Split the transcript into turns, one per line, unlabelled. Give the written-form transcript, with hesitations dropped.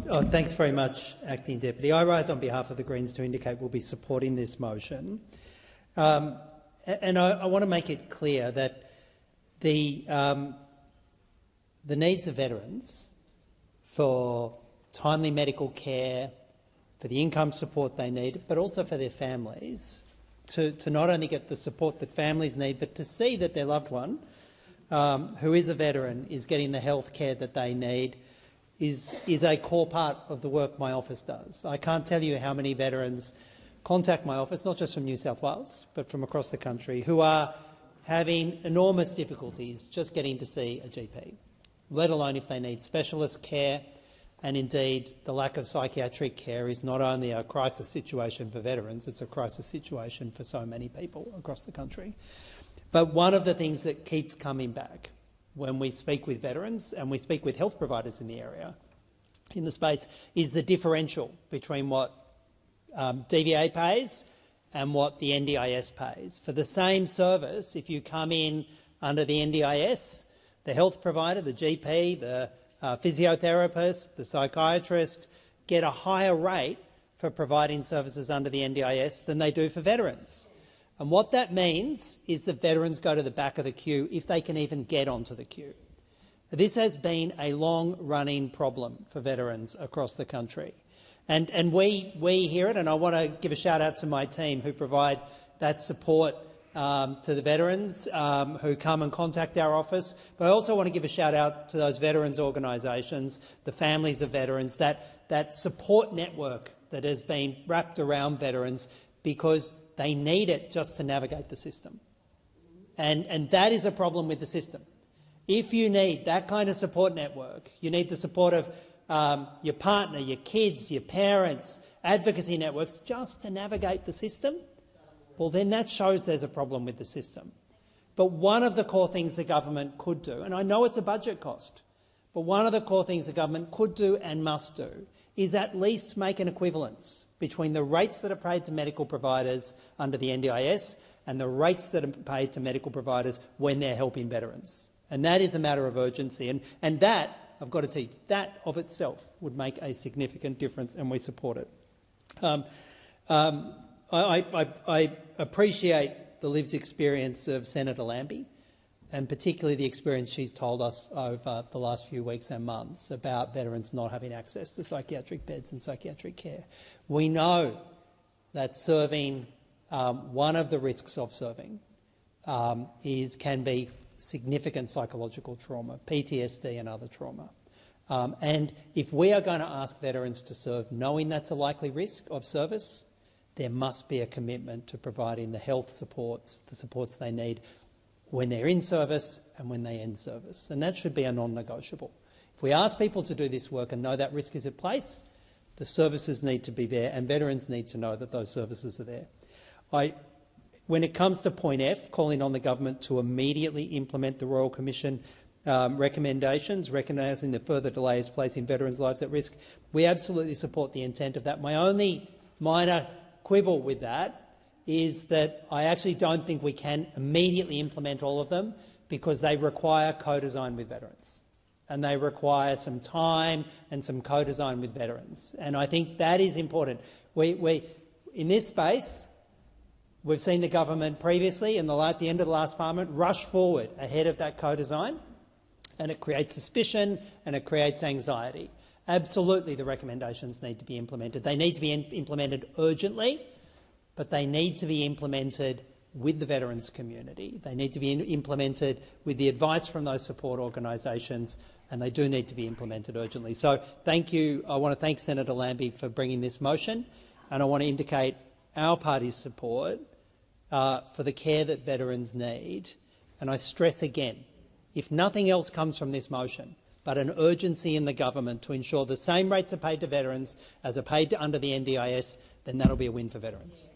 Thanks very much, Acting Deputy. I rise on behalf of the Greens to indicate we'll be supporting this motion. And I want to make it clear that the needs of veterans for timely medical care, for the income support they need, but also for their families, to not only get the support that families need, but to see that their loved one, who is a veteran, is getting the health care that they need, is a core part of the work my office does. I can't tell you how many veterans contact my office, not just from New South Wales, but from across the country, who are having enormous difficulties just getting to see a GP, let alone if they need specialist care. And indeed, the lack of psychiatric care is not only a crisis situation for veterans, it's a crisis situation for so many people across the country. But one of the things that keeps coming back when we speak with veterans and we speak with health providers in the area, in the space, is the differential between what DVA pays and what the NDIS pays. For the same service, if you come in under the NDIS, the health provider, the GP, the physiotherapist, the psychiatrist get a higher rate for providing services under the NDIS than they do for veterans. And what that means is that veterans go to the back of the queue if they can even get onto the queue. This has been a long-running problem for veterans across the country. And we hear it, and I want to give a shout-out to my team who provide that support to the veterans who come and contact our office. But I also want to give a shout-out to those veterans organisations, the families of veterans, that support network that has been wrapped around veterans, because they need it just to navigate the system. And that is a problem with the system. If you need that kind of support network, you need the support of your partner, your kids, your parents, advocacy networks, just to navigate the system, well, then that shows there's a problem with the system. But one of the core things the government could do, and I know it's a budget cost, but one of the core things the government could do and must do is at least make an equivalence between the rates that are paid to medical providers under the NDIS and the rates that are paid to medical providers when they're helping veterans. And that is a matter of urgency. And that, I've got to tell you, that of itself would make a significant difference, and we support it. I appreciate the lived experience of Senator Lambie, and particularly the experience she's told us over the last few weeks and months about veterans not having access to psychiatric beds and psychiatric care. We know that serving, one of the risks of serving can be significant psychological trauma, PTSD and other trauma. And if we are going to ask veterans to serve knowing that's a likely risk of service, there must be a commitment to providing the health supports, the supports they need when they're in service and when they end service. And that should be a non-negotiable. If we ask people to do this work and know that risk is in place, the services need to be there, and veterans need to know that those services are there. When it comes to point F, calling on the government to immediately implement the Royal Commission recommendations, recognising that further delay is placing veterans' lives at risk, we absolutely support the intent of that. My only minor quibble with that is that I actually don't think we can immediately implement all of them, because they require co-design with veterans, and they require some time and some co-design with veterans. And I think that is important. In this space, we've seen the government previously, at the end of the last parliament, rush forward ahead of that co-design, and it creates suspicion and it creates anxiety. Absolutely, the recommendations need to be implemented. They need to be implemented urgently, but they need to be implemented with the veterans community. They need to be implemented with the advice from those support organisations, and they do need to be implemented urgently. So thank you. I want to thank Senator Lambie for bringing this motion, and I want to indicate our party's support for the care that veterans need. And I stress again, if nothing else comes from this motion but an urgency in the government to ensure the same rates are paid to veterans as are paid under the NDIS, then that'll be a win for veterans.